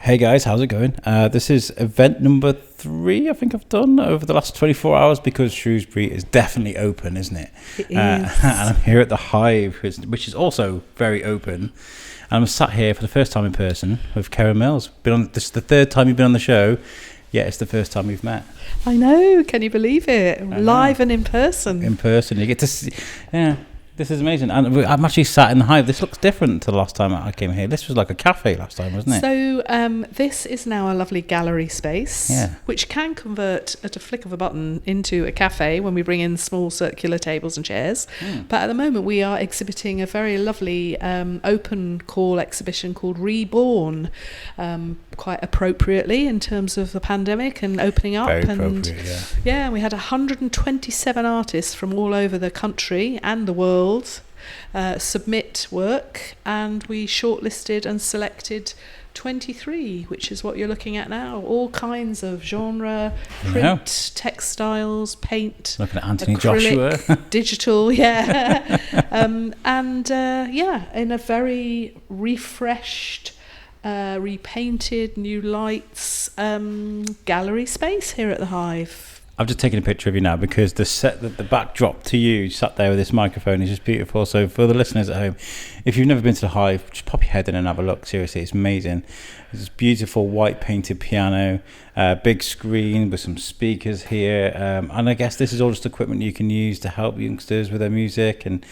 Hey guys, how's it going? This is event number 3 I think I've done over the last 24 hours because Shrewsbury is definitely open, isn't it? It is. And I'm here at the Hive, which is also very open. And I'm sat here for the first time in person with Cerin Mills. This is the 3rd time you've been on the show. Yeah, it's the first time we've met. I know, can you believe it? Live and in person. In person, you get to see, yeah. This is amazing. And I'm actually sat in the Hive. This looks different to the last time I came here. This was like a cafe last time, wasn't it? So this is now a lovely gallery space, which can convert at a flick of a button into a cafe when we bring in small circular tables and chairs. But at the moment we are exhibiting a very lovely open call exhibition called Reborn, quite appropriately in terms of the pandemic and opening up. Very appropriate, and we had 127 artists from all over the country and the world submit work, and we shortlisted and selected 23, which is what you're looking at now. All kinds of genre, print, textiles, paint, looking at Anthony acrylic, Joshua, digital, in a very refreshed, repainted, new lights gallery space here at the Hive. I've just taken a picture of you now because the backdrop to you sat there with this microphone is just beautiful. So for the listeners at home, if you've never been to the Hive, just pop your head in and have a look. Seriously, it's amazing. There's this beautiful white painted piano, big screen with some speakers here, and I guess this is all just equipment you can use to help youngsters with their music and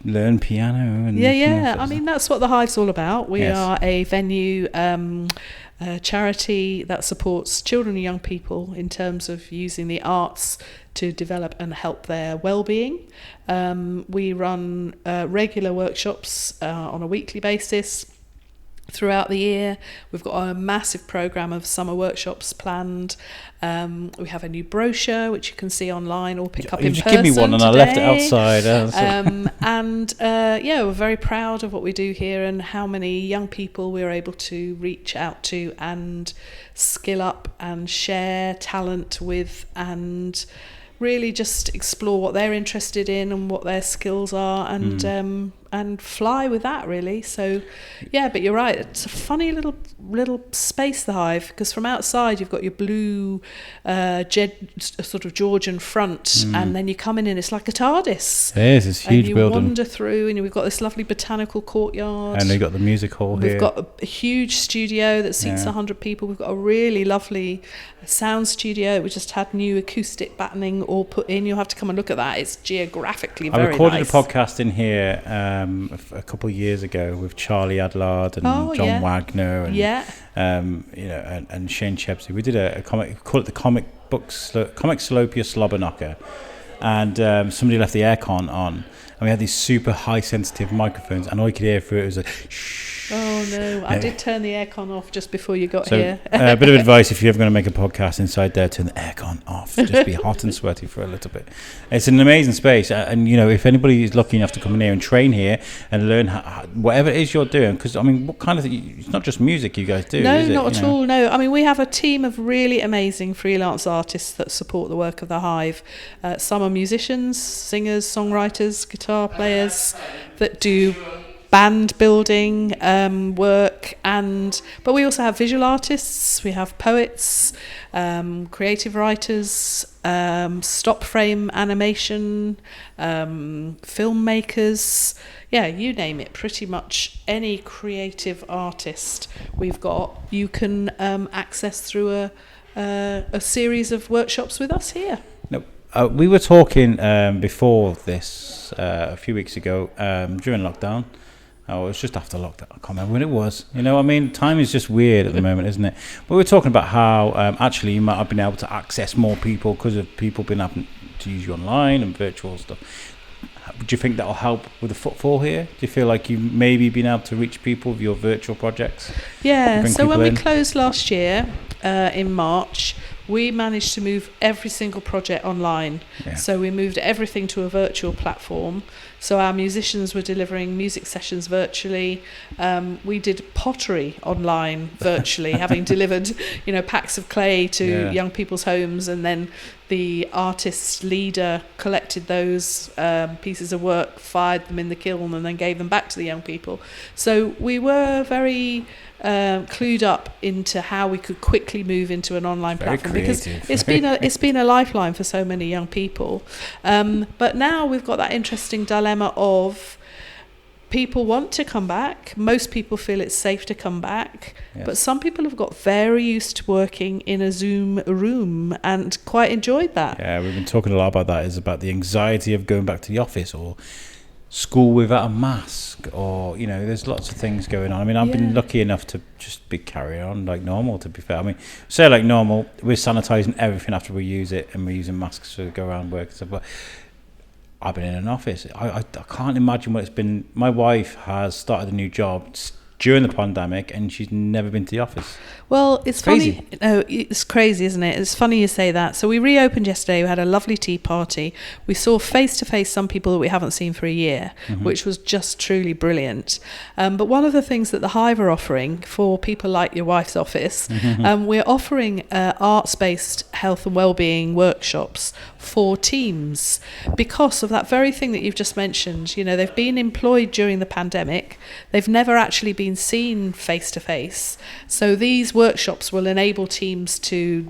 learn piano. And I mean, that's what the Hive's all about. We are a venue, charity that supports children and young people in terms of using the arts to develop and help their well-being. We run regular workshops on a weekly basis throughout the year. We've got a massive programme of summer workshops planned. We have a new brochure which you can see online or pick up in person. Give me one, and today. I left it outside. We're very proud of what we do here and how many young people we're able to reach out to and skill up and share talent with, and really just explore what they're interested in and what their skills are, and fly with that, really. So but you're right, it's a funny little space, the Hive, because from outside you've got your blue sort of Georgian front, and then you come in and it's like a TARDIS. It is, it's a huge building. And you wander through, and we've got this lovely botanical courtyard, and we've got the music hall here. We've got a huge studio that seats 100 people. We've got a really lovely sound studio. We just had new acoustic battening all put in. You'll have to come and look at that. It's geographically very nice. I recorded a podcast in here a couple of years ago with Charlie Adlard and John Wagner and Shane Chebsey. We did a comic, we call it the Comic Slopia Slobber Knocker, and somebody left the aircon on, and we had these super high sensitive microphones, and all you could hear through it was a shh. Oh no, I did turn the aircon off just before you got here. A bit of advice: if you're ever going to make a podcast inside there, turn the aircon off. Just be hot and sweaty for a little bit. It's an amazing space, and if anybody is lucky enough to come in here and train here and learn whatever it is you're doing, because I mean, what kind of it's not just music you guys do. No, is it? Not at all. No, I mean, we have a team of really amazing freelance artists that support the work of the Hive. Some are musicians, singers, songwriters, guitar players that do band building work, but we also have visual artists, we have poets, creative writers, stop frame animation, filmmakers, you name it. Pretty much any creative artist we've got, you can access through a series of workshops with us here. We were talking before this a few weeks ago during lockdown. Oh, it was just after lockdown. I can't remember when it was. I mean, time is just weird at the moment, isn't it? But we were talking about how actually you might have been able to access more people because of people being able to use you online and virtual stuff. Do you think that'll help with the footfall here? Do you feel like you've maybe been able to reach people with your virtual projects? Yeah, so when we closed last year in March, we managed to move every single project online. So we moved everything to a virtual platform. So our musicians were delivering music sessions virtually. We did pottery online virtually, having delivered, packs of clay to young people's homes, and then the artist leader collected those pieces of work, fired them in the kiln, and then gave them back to the young people. So we were very clued up into how we could quickly move into an online platform, because it's been a lifeline for so many young people. But now we've got that interesting dilemma of people want to come back. Most people feel it's safe to come back. Yes. But some people have got very used to working in a Zoom room and quite enjoyed that. Yeah, we've been talking a lot about that, is about the anxiety of going back to the office or school without a mask, or, you know, there's lots of things going on. I mean, I've been lucky enough to just be carrying on like normal, to be fair. I mean, say like normal, we're sanitising everything after we use it, and we're using masks to go around work and stuff, but I've been in an office. I can't imagine what it's been. My wife has started a new job during the pandemic, and she's never been to the office. Well, it's crazy. Funny. No, it's crazy, isn't it? It's funny you say that. So we reopened yesterday. We had a lovely tea party. We saw face-to-face some people that we haven't seen for a year, which was just truly brilliant. But one of the things that the Hive are offering for people like your wife's office, we're offering arts-based health and wellbeing workshops for teams, because of that very thing that you've just mentioned. You know, they've been employed during the pandemic. They've never actually been seen face-to-face. So these workshops will enable teams to,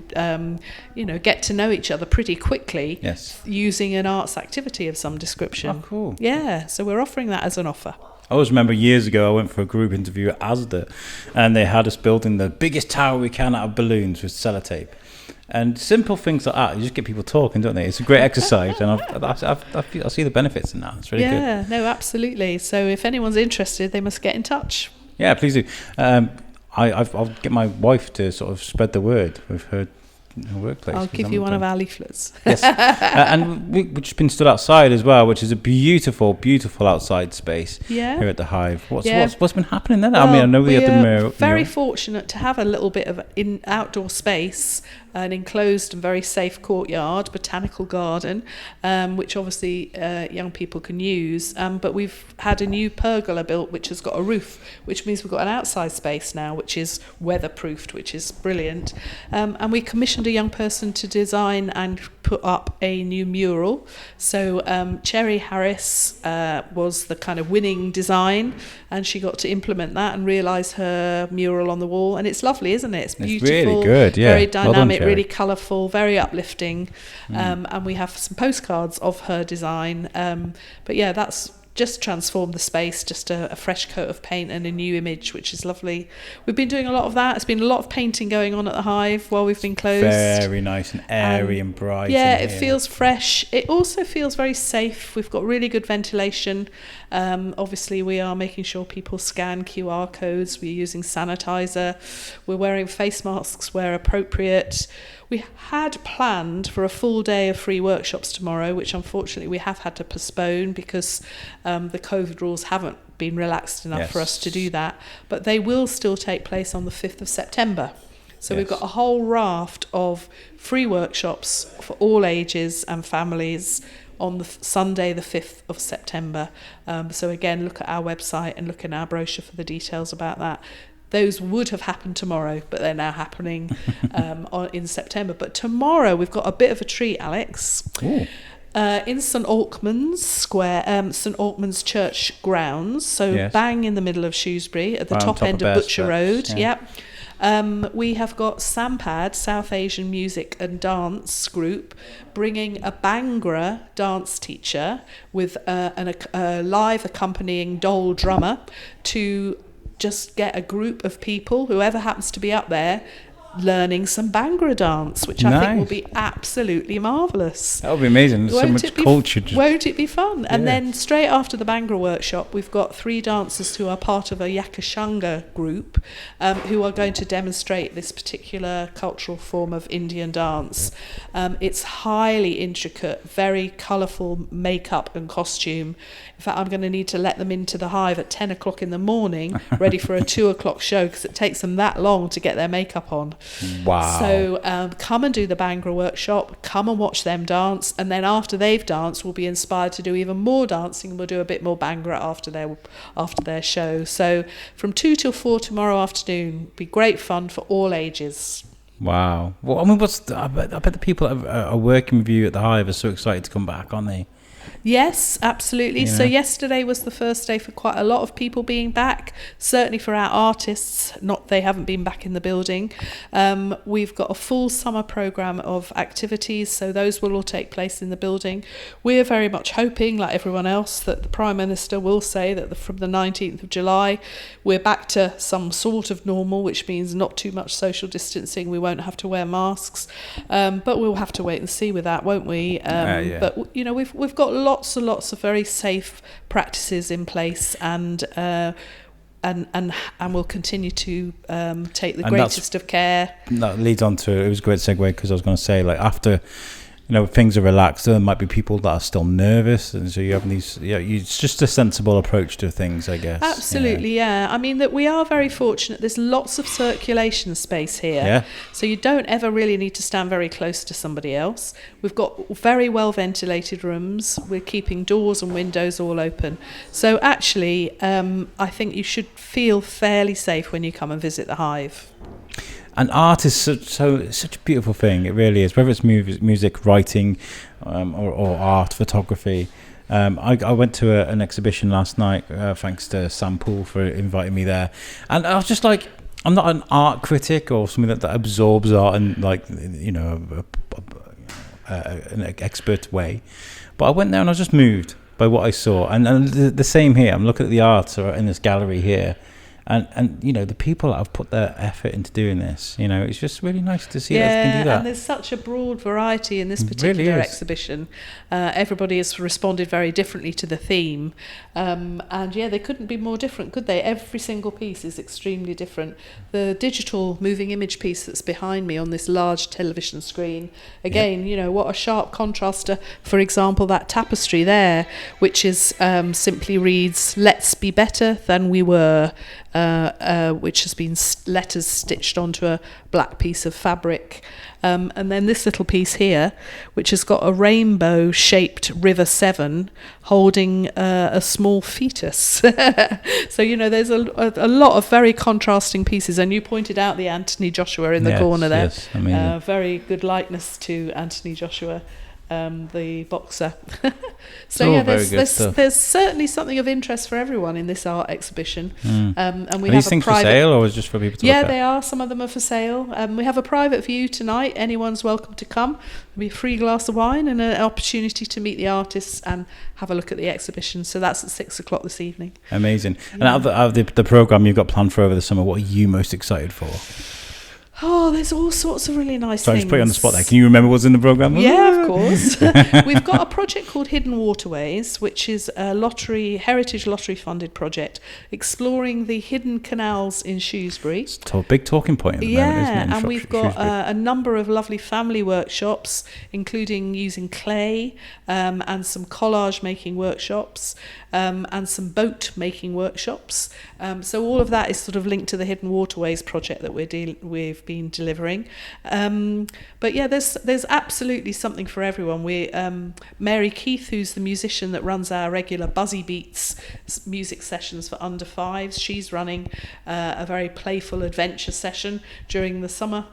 get to know each other pretty quickly, using an arts activity of some description. Oh, cool. Yeah, so we're offering that as an offer. I always remember years ago, I went for a group interview at Asda, and they had us building the biggest tower we can out of balloons with sellotape. And simple things like that, you just get people talking, don't they? It's a great exercise, and I see the benefits in that. It's really good. Yeah, no, absolutely. So if anyone's interested, they must get in touch. Yeah, please do. I'll get my wife to sort of spread the word with her workplace. I'll give you one of our leaflets. Yes. And we've just been stood outside as well, which is a beautiful, beautiful outside space here at the Hive. What's been happening there? Well, I mean, I know we had the mural. Very fortunate to have a little bit of outdoor space, an enclosed and very safe courtyard, botanical garden, which obviously young people can use. But we've had a new pergola built, which has got a roof, which means we've got an outside space now, which is weatherproofed, which is brilliant. And we commissioned a young person to design and put up a new mural. So Cherry Harris was the kind of winning design, and she got to implement that and realise her mural on the wall. And it's lovely, isn't it? It's beautiful. It's really good, yeah. Very dynamic, well done, really colourful, very uplifting. And we have some postcards of her design. But yeah, that's just transformed the space, just a fresh coat of paint and a new image, which is lovely. We've been doing a lot of that. It's been a lot of painting going on at the Hive while we've been closed. Very nice and airy and bright. Yeah, it feels fresh. It also feels very safe. We've got really good ventilation. Obviously, we are making sure people scan QR codes. We're using sanitizer. We're wearing face masks where appropriate. We had planned for a full day of free workshops tomorrow, which unfortunately we have had to postpone because the COVID rules haven't been relaxed enough for us to do that. But they will still take place on the 5th of September. So we've got a whole raft of free workshops for all ages and families on the Sunday, the 5th of September. So again, look at our website and look in our brochure for the details about that. Those would have happened tomorrow, but they're now happening in September. But tomorrow we've got a bit of a treat, Alex. Ooh. In St Alkmund's Square, St Alkmund's Church grounds. So bang in the middle of Shrewsbury, at the top end of Butcher Road. We have got Sampad, South Asian Music and Dance Group, bringing a Bhangra dance teacher with a live accompanying dole drummer to just get a group of people, whoever happens to be up there, learning some Bhangra dance, which I think will be absolutely marvellous. That would be amazing. There's so much culture. Won't it be fun? Yeah. And then straight after the Bhangra workshop, we've got 3 dancers who are part of a Yakashanga group who are going to demonstrate this particular cultural form of Indian dance. It's highly intricate, very colourful makeup and costume. In fact, I'm going to need to let them into the Hive at 10 o'clock in the morning, ready for a 2 o'clock show, because it takes them that long to get their makeup on. Wow. So come and do the Bhangra workshop, come and watch them dance, and then after they've danced, we'll be inspired to do even more dancing. We'll do a bit more Bhangra after their show. So from 2 till 4 tomorrow afternoon, be great fun for all ages. Wow. Well, I mean, I bet the people that are working with you at the Hive are so excited to come back, aren't they? Yes, absolutely. You So know? yesterday was the first day for quite a lot of people being back. Certainly for our artists, they haven't been back in the building. We've got a full summer programme of activities, so those will all take place in the building. We're very much hoping, like everyone else, that the Prime Minister will say that from the 19th of July, we're back to some sort of normal, which means not too much social distancing. We won't have to wear masks, but we'll have to wait and see with that, won't we? Yeah. But you know, we've got lots and lots of very safe practices in place, and we'll continue to take the greatest of care. That leads on to, it was a great segue, because I was going to say, like, after, you know, things are relaxed, there might be people that are still nervous, and so you have these, it's just a sensible approach to things, I guess. Absolutely, yeah. I mean, that we are very fortunate. There's lots of circulation space here. Yeah. So you don't ever really need to stand very close to somebody else. We've got very well ventilated rooms. We're keeping doors and windows all open. So actually, I think you should feel fairly safe when you come and visit the Hive. And art is such a beautiful thing. It really is. Whether it's music, writing, or art, photography. I went to an exhibition last night, thanks to Sam Poole for inviting me there. And I was just like, I'm not an art critic or something that absorbs art in, like, you know, an expert way. But I went there and I was just moved by what I saw. And the same here. I'm looking at the art in this gallery here. And you know, the people that have put their effort into doing this, you know, it's just really nice to see that they can do that. And there's such a broad variety in this particular really exhibition. Everybody has responded very differently to the theme. And yeah, they couldn't be more different, could they? Every single piece is extremely different. The digital moving image piece that's behind me on this large television screen, again, you know, what a sharp contrast to, for example, that tapestry there, which is simply reads, "Let's be better than we were." Which has been letters stitched onto a black piece of fabric. And then this little piece here, which has got a rainbow-shaped River Severn holding a small fetus. So, you know, there's a lot of very contrasting pieces. And you pointed out the Anthony Joshua in the corner there. Yes, amazing. Very good likeness to Anthony Joshua. The boxer. So yeah, there's certainly something of interest for everyone in this art exhibition. And we are these things for sale, or is it just for people to look at? Yeah, they are. Some of them are for sale. We have a private view tonight. Anyone's welcome to come. There'll be a free glass of wine and an opportunity to meet the artists and have a look at the exhibition. So that's at 6:00 this evening. Amazing. Yeah. And out of the programme you've got planned for over the summer, what are you most excited for? Oh, there's all sorts of really nice things. So I just put you on the spot there. Can you remember what's in the programme? Yeah, of course. We've got a project called Hidden Waterways, which is a heritage lottery funded project exploring the hidden canals in Shrewsbury. It's a big talking point at the moment, isn't it? And we've got a number of lovely family workshops, including using clay and some collage making workshops and some boat making workshops. So all of that is sort of linked to the Hidden Waterways project that we've been delivering. But yeah, there's absolutely something for everyone. Mary Keith, who's the musician that runs our regular Buzzy Beats music sessions for under fives, she's running a very playful adventure session during the summer.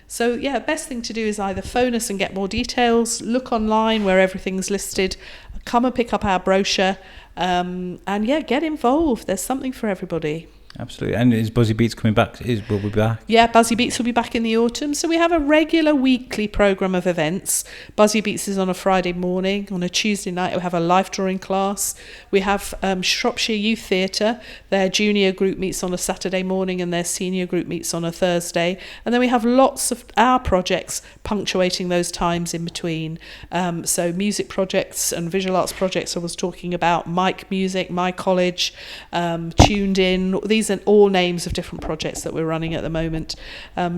So yeah, best thing to do is either phone us and get more details, look online where everything's listed, come and pick up our brochure, and yeah, get involved. There's something for everybody. Absolutely. And is Buzzy Beats coming back? Will we be back? Yeah, Buzzy Beats will be back in the autumn. So we have a regular weekly programme of events. Buzzy Beats is on a Friday morning. On a Tuesday night, we have a life drawing class. We have Shropshire Youth Theatre. Their junior group meets on a Saturday morning and their senior group meets on a Thursday. And then we have lots of our projects punctuating those times in between. So music projects and visual arts projects I was talking about, Mike Music, My College, Tuned In. These are all names of different projects that we're running at the moment.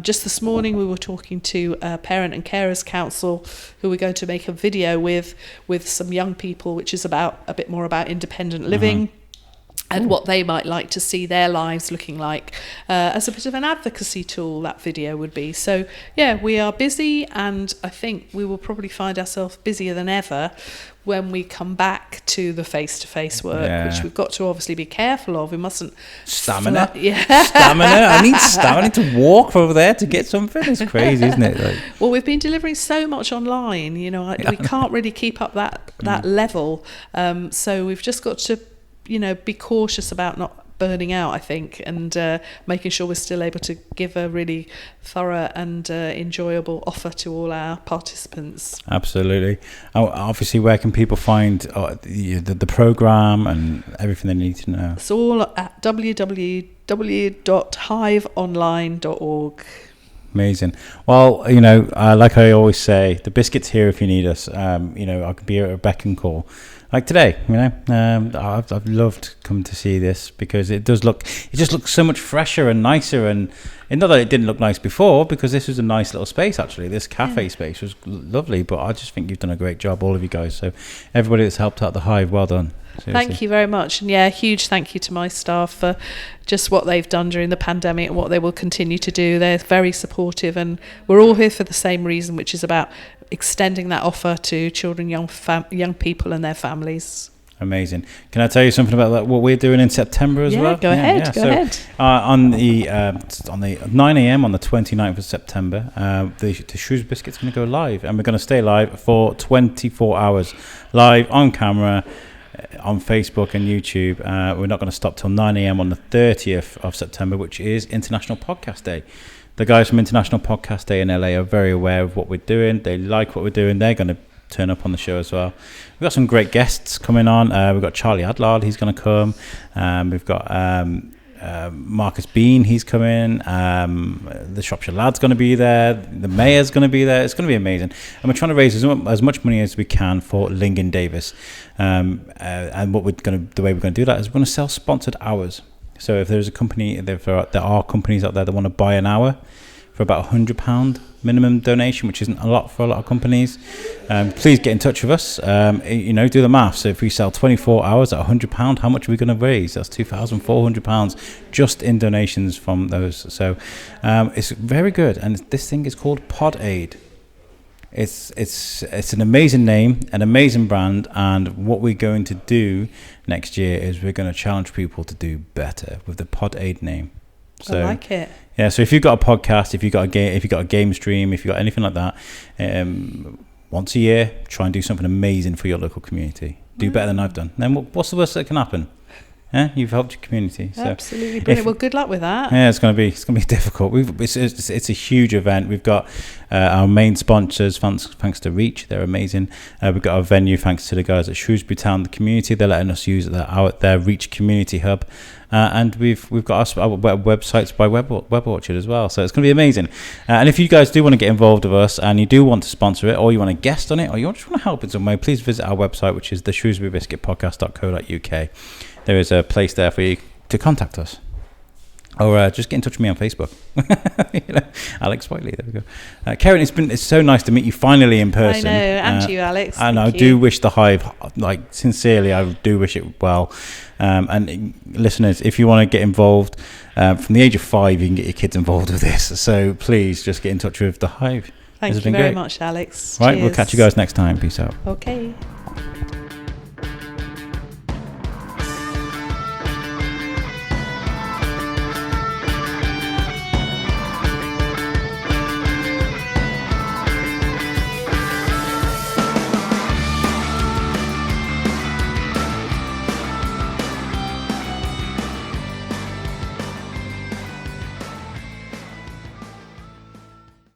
Just this morning we were talking to Parent and Carers Council, who we're going to make a video with some young people, which is a bit more about independent living. and what they might like to see their lives looking like, as a bit of an advocacy tool, that video would be. So yeah, we are busy, and I think we will probably find ourselves busier than ever when we come back to the face-to-face work, which we've got to obviously be careful of. We mustn't... Stamina. Yeah. Stamina. I need stamina to walk over there to get something. It's crazy, isn't it? Like, well, we've been delivering so much online, we can't really keep up that level. So we've just got to, be cautious about not burning out, I think, and making sure we're still able to give a really thorough and enjoyable offer to all our participants. Absolutely. Obviously, where can people find the program and everything they need to know? It's all at www.hiveonline.org. Amazing. Well, like I always say, the biscuit's here if you need us. I could be at a beck and call. Like today, I've loved coming to see this because it just looks so much fresher and nicer. And not that it didn't look nice before, because this was a nice little space, actually. This cafe space was lovely, but I just think you've done a great job, all of you guys. So everybody that's helped out the Hive, well done. Seriously. Thank you very much. And huge thank you to my staff for just what they've done during the pandemic and what they will continue to do. They're very supportive, and we're all here for the same reason, which is about extending that offer to children, young people and their families. Amazing. Can I tell you something about what we're doing in September as well? Go ahead. Go ahead. On the 9 a.m. on the 29th of September, the Shrewsbury Biscuit's going to go live, and we're going to stay live for 24 hours, live on camera, on Facebook and YouTube. We're not going to stop till 9 a.m. on the 30th of September, which is International Podcast Day. The guys from International Podcast Day in LA are very aware of what we're doing. They like what we're doing. They're going to turn up on the show as well. We've got some great guests coming on. We've got Charlie Adlard. He's going to come. We've got Marcus Bean. He's coming. The Shropshire Lad's going to be there. The Mayor's going to be there. It's going to be amazing. And we're trying to raise as much money as we can for Lingen Davis. And the way we're going to do that is we're going to sell sponsored hours. So if there's a company, there are companies out there that want to buy an hour for about £100 minimum donation, which isn't a lot for a lot of companies, please get in touch with us. Do the math. So if we sell 24 hours at £100, how much are we going to raise? That's £2,400 just in donations from those. So it's very good. And this thing is called Pod Aid. It's an amazing name, an amazing brand, and what we're going to do next year is we're going to challenge people to do better with the Pod Aid name. So, I like it. Yeah, so if you've got a podcast, if you've got a game stream, if you've got anything like that, once a year, try and do something amazing for your local community. Do better than I've done. Then what's the worst that can happen? Yeah, you've helped your community. So absolutely brilliant. Well, good luck with that. Yeah, it's going to be difficult. It's a huge event. We've got our main sponsors, thanks to Reach, they're amazing. We've got our venue, thanks to the guys at Shrewsbury Town, the community. They're letting us use their Reach Community Hub, and we've got our websites by Web Orchard as well. So it's going to be amazing. And if you guys do want to get involved with us, and you do want to sponsor it, or you want to guest on it, or you just want to help in some way, please visit our website, which is the shrewsburybiscuitpodcast.co.uk. There is a place there for you to contact us, or just get in touch with me on Facebook. Alex Whiteley. There we go. Cerin, it's so nice to meet you finally in person. I know, and you, Alex. And I do wish the Hive, sincerely, I do wish it well. And listeners, if you want to get involved, from the age of 5, you can get your kids involved with this. So please just get in touch with the Hive. Thank you very much, Alex. Right, Cheers. we'll catch you guys next time. Peace out. Okay.